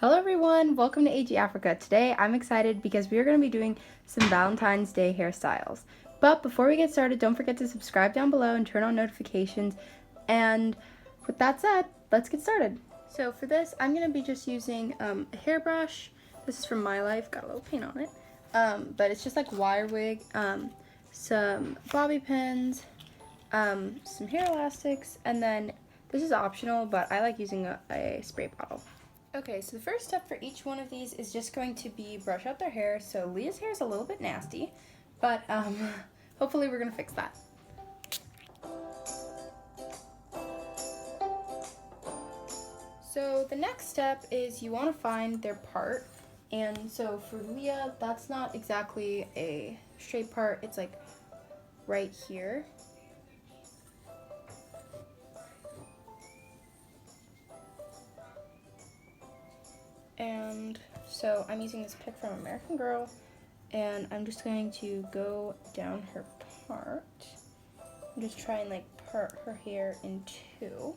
Hello everyone, welcome to AG Africa. Today I'm excited because we are going to be doing some Valentine's Day hairstyles. But before we get started, don't forget to subscribe down below and turn on notifications. And with that said, let's get started. So for this, I'm going to be just using a hairbrush. This is from My Life, got a little paint on it. But it's just like wire wig, some bobby pins, some hair elastics, and then this is optional, but I like using a spray bottle. Okay, so the first step for each one of these is just going to be brush out their hair. So Leah's hair is a little bit nasty, but hopefully we're gonna fix that. So the next step is you want to find their part. And so for Leah, that's not exactly a straight part, it's like right here. And so I'm using this pick from American Girl, and I'm just going to go down her part and just try and like part her hair in two.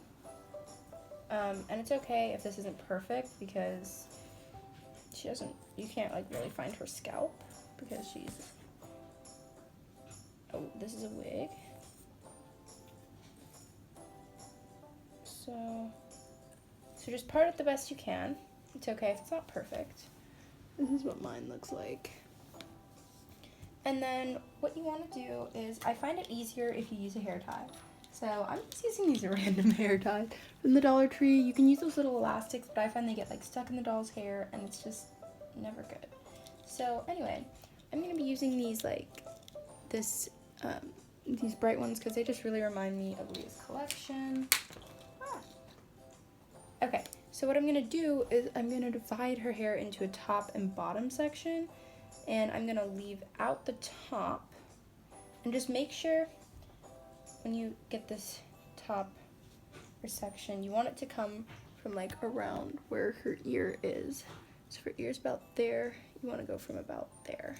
And it's okay if this isn't perfect because you can't like really find her scalp because oh, this is a wig. So just part it the best you can. It's okay if it's not perfect. This is what mine looks like. And then what you want to do is, I find it easier if you use a hair tie. So I'm just using these random hair ties from the Dollar Tree. You can use those little elastics, but I find they get like stuck in the doll's hair and it's just never good. So anyway, I'm going to be using these these bright ones because they just really remind me of Leah's collection. Okay, so what I'm going to do is I'm going to divide her hair into a top and bottom section, and I'm going to leave out the top, and just make sure when you get this top section, you want it to come from like around where her ear is. So if her ear's about there, you want to go from about there.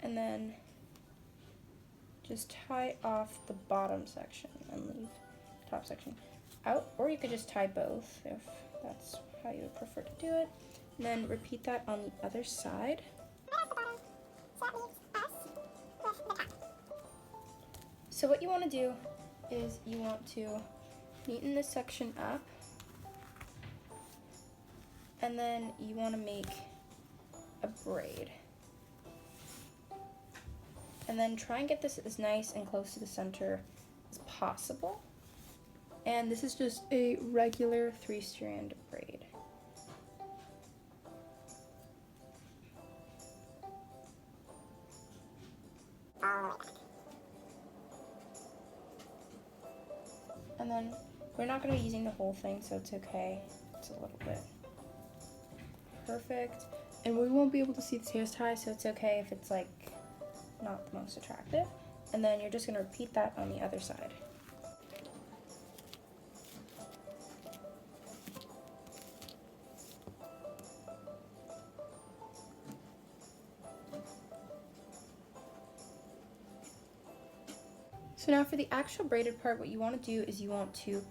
And then just tie off the bottom section and leave the top section out, or you could just tie both if that's how you would prefer to do it. And then repeat that on the other side. So what you want to do is you want to neaten this section up, and then you want to make a braid. And then try and get this as nice and close to the center as possible. And this is just a regular 3-strand braid. And then we're not going to be using the whole thing, so it's okay. It's a little bit perfect. And we won't be able to see this hair tie, so it's okay if it's like not the most attractive. And then you're just going to repeat that on the other side. So now for the actual braided part, what you want to do is you want to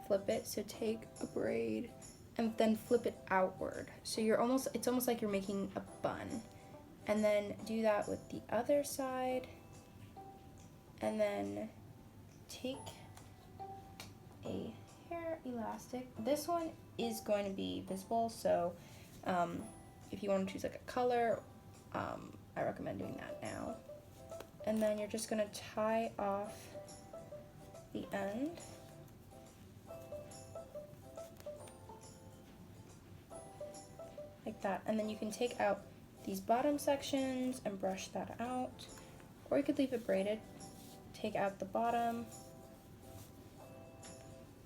flip it. So take a braid and then flip it outward. So it's almost like you're making a bun. And then do that with the other side. And then take a hair elastic. This one is going to be visible, so if you want to choose like a color, I recommend doing that now. And then you're just going to tie off the end. Like that. And then you can take out these bottom sections and brush that out. Or you could leave it braided. Take out the bottom.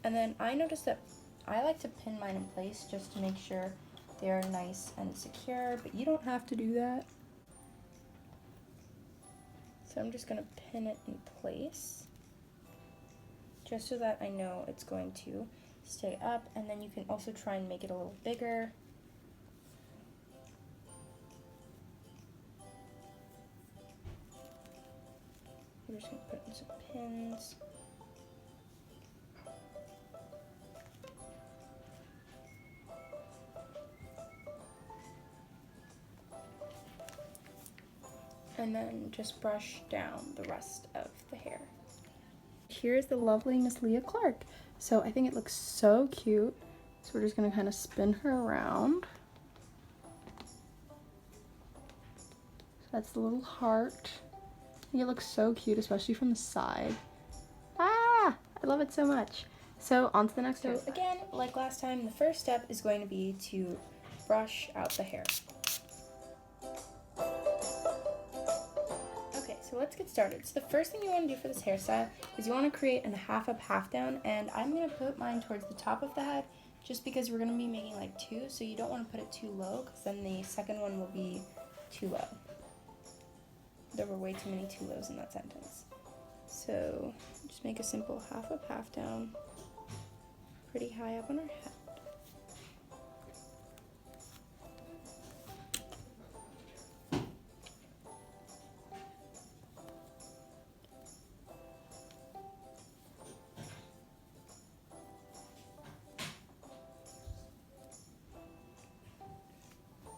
And then I noticed that I like to pin mine in place just to make sure they're nice and secure, but you don't have to do that. So I'm just going to pin it in place just so that I know it's going to stay up, and then you can also try and make it a little bigger. I'm just going to put in some pins. and then just brush down the rest of the hair. Here's the lovely Miss Leah Clark. So I think it looks so cute. So we're just gonna kind of spin her around. So that's the little heart. I think it looks so cute, especially from the side. Ah, I love it so much. So on to the next hairstyle. So again, like last time, the first step is going to be to brush out the hair. Okay, so let's get started. So the first thing you want to do for this hairstyle is you want to create a half up, half down, and I'm going to put mine towards the top of the head just because we're going to be making like two, so you don't want to put it too low because then the second one will be too low. There were way too many too lows in that sentence. So just make a simple half up, half down, pretty high up on our head.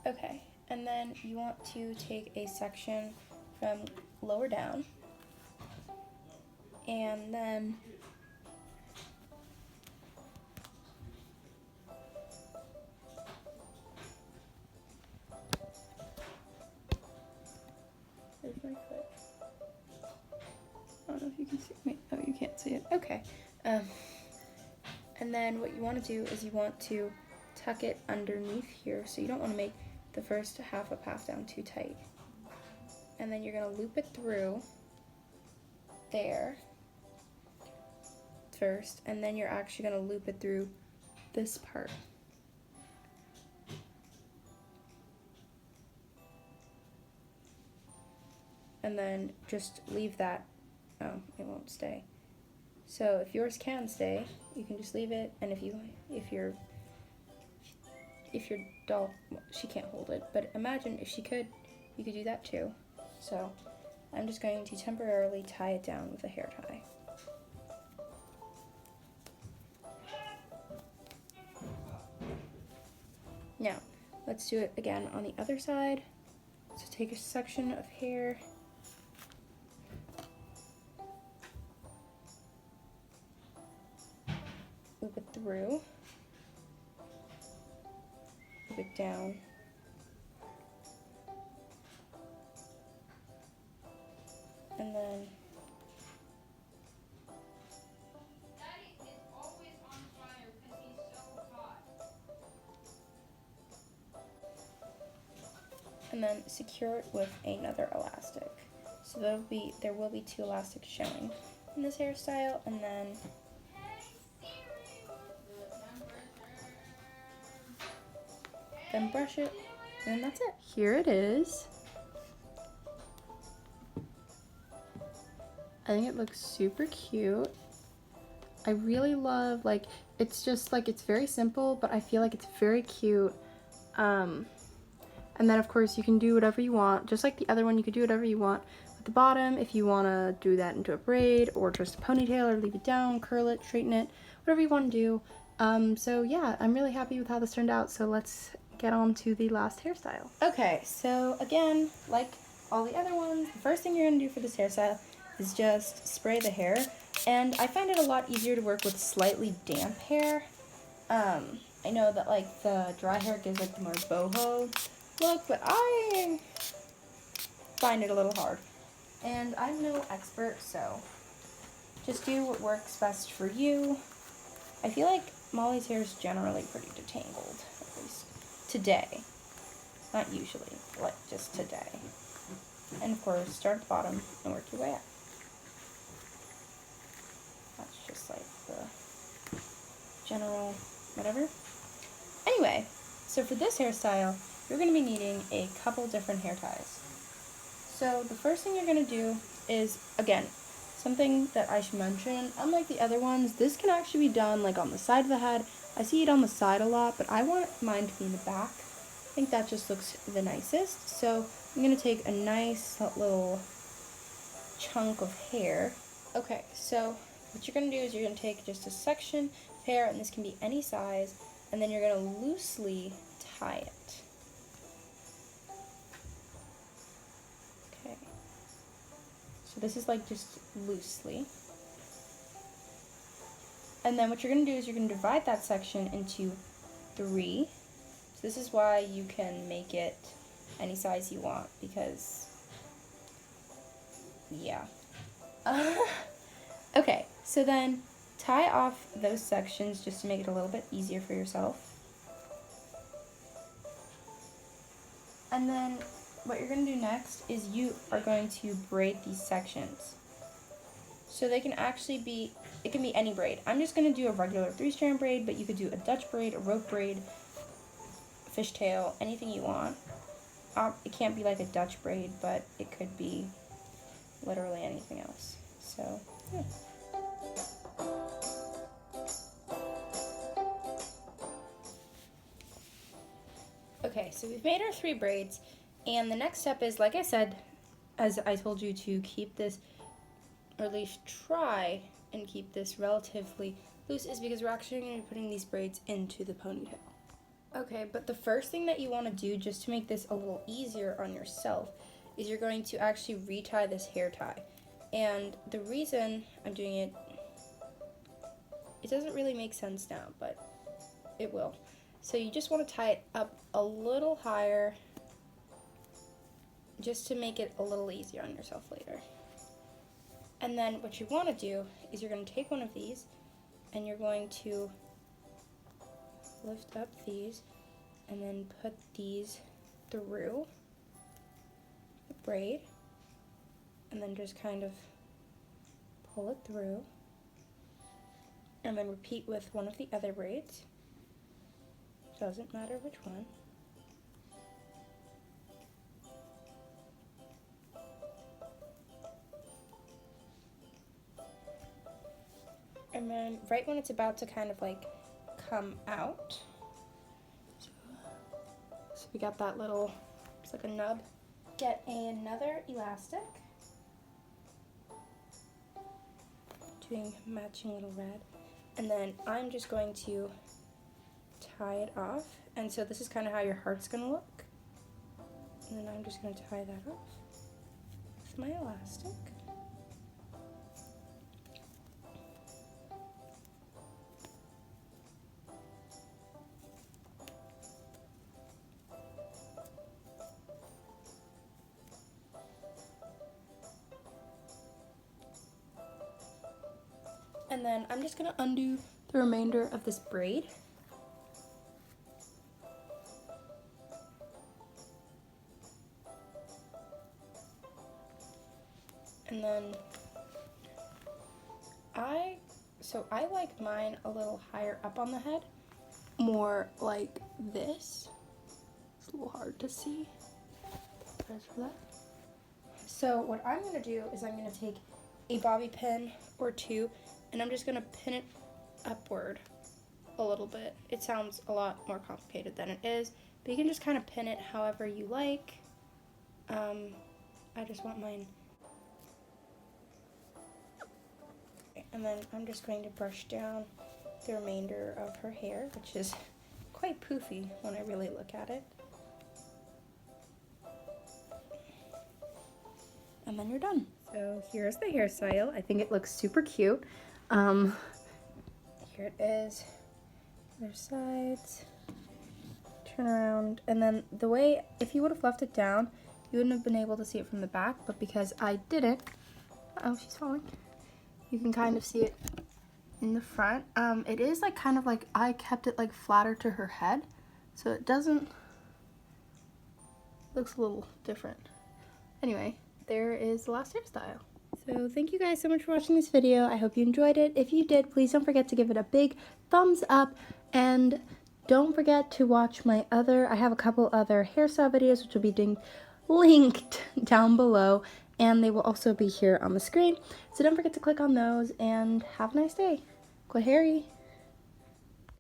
Okay, and then you want to take a section from lower down, and then where's my clip? I don't know if you can see me. Oh, you can't see it. Okay. And then what you want to do is you want to tuck it underneath here, so you don't want to make the first half up, half down too tight. And then you're going to loop it through there first, and then you're actually going to loop it through this part. And then just leave that. Oh, it won't stay. So if yours can stay, you can just leave it, and if your doll, well, she can't hold it, but imagine if she could, you could do that too. So I'm just going to temporarily tie it down with a hair tie. Now, let's do it again on the other side. So take a section of hair, loop it through, loop it down, and then Daddy is always on fire because he's so hot. and then secure it with another elastic. So there will be two elastics showing in this hairstyle, and then brush it, and that's it. Here it is. I think it looks super cute. I really love, like, it's just like, it's very simple, but I feel like it's very cute. And then of course you can do whatever you want, just like the other one. You could do whatever you want with the bottom, if you want to do that into a braid or just a ponytail, or leave it down, curl it, straighten it, whatever you want to do. So yeah, I'm really happy with how this turned out, so let's get on to the last hairstyle. Okay, so again, like all the other ones, the first thing you're going to do for this hairstyle is just spray the hair, and I find it a lot easier to work with slightly damp hair. I know that like the dry hair gives like the more boho look, but I find it a little hard. And I'm no expert, so just do what works best for you. I feel like Molly's hair is generally pretty detangled, at least today. Not usually, like just today. And of course, start at the bottom and work your way up. That's just like the general whatever. Anyway, so for this hairstyle, you're going to be needing a couple different hair ties. So the first thing you're going to do is, again, something that I should mention, unlike the other ones, this can actually be done like on the side of the head. I see it on the side a lot, but I want mine to be in the back. I think that just looks the nicest. So I'm going to take a nice little chunk of hair. Okay, so what you're going to do is you're going to take just a section of hair, and this can be any size, and then you're going to loosely tie it. Okay, this is like just loosely. And then what you're going to do is you're going to divide that section into 3. So this is why you can make it any size you want, because, yeah. Okay, so then tie off those sections just to make it a little bit easier for yourself. And then what you're going to do next is you are going to braid these sections. So they can actually be, it can be any braid. I'm just going to do a regular 3-strand braid, but you could do a Dutch braid, a rope braid, fishtail, anything you want. It can't be like a Dutch braid, but it could be literally anything else. So, yeah. Okay, so we've made our 3 braids, and the next step is, like I said, as I told you, to keep this, or at least try and keep this relatively loose, is because we're actually going to be putting these braids into the ponytail. Okay, but the first thing that you want to do, just to make this a little easier on yourself, is you're going to actually retie this hair tie. And the reason I'm doing it, it doesn't really make sense now, but it will. So you just want to tie it up a little higher, just to make it a little easier on yourself later. And then what you want to do is you're going to take one of these and you're going to lift up these and then put these through the braid and then just kind of pull it through, and then repeat with one of the other braids. Doesn't matter which one. And then right when it's about to kind of like come out, so we got that little, it's like a nub. Get another elastic, doing matching little red, and then I'm just going to tie it off. And so this is kind of how your heart's gonna look. And then I'm just gonna tie that off with my elastic. And then I'm just gonna undo the remainder of this braid. And then I like mine a little higher up on the head, more like this. It's a little hard to see. Apologize for that. So what I'm gonna do is I'm gonna take a bobby pin or 2, and I'm just gonna pin it upward a little bit. It sounds a lot more complicated than it is, but you can just kind of pin it however you like. I just want mine. And then I'm just going to brush down the remainder of her hair, which is quite poofy when I really look at it. And then you're done. So here's the hairstyle. I think it looks super cute. Here it is. Other sides. Turn around. And then the way, if you would have left it down, you wouldn't have been able to see it from the back, but because I didn't, oh, she's falling. You can kind of see it in the front. It is like kind of like, I kept it like flatter to her head, so it doesn't, looks a little different. Anyway, there is the last hairstyle. So thank you guys so much for watching this video. I hope you enjoyed it. If you did, please don't forget to give it a big thumbs up, and don't forget to watch my I have a couple other hairstyle videos which will be linked down below, and they will also be here on the screen. So don't forget to click on those, and have a nice day. Go Harry!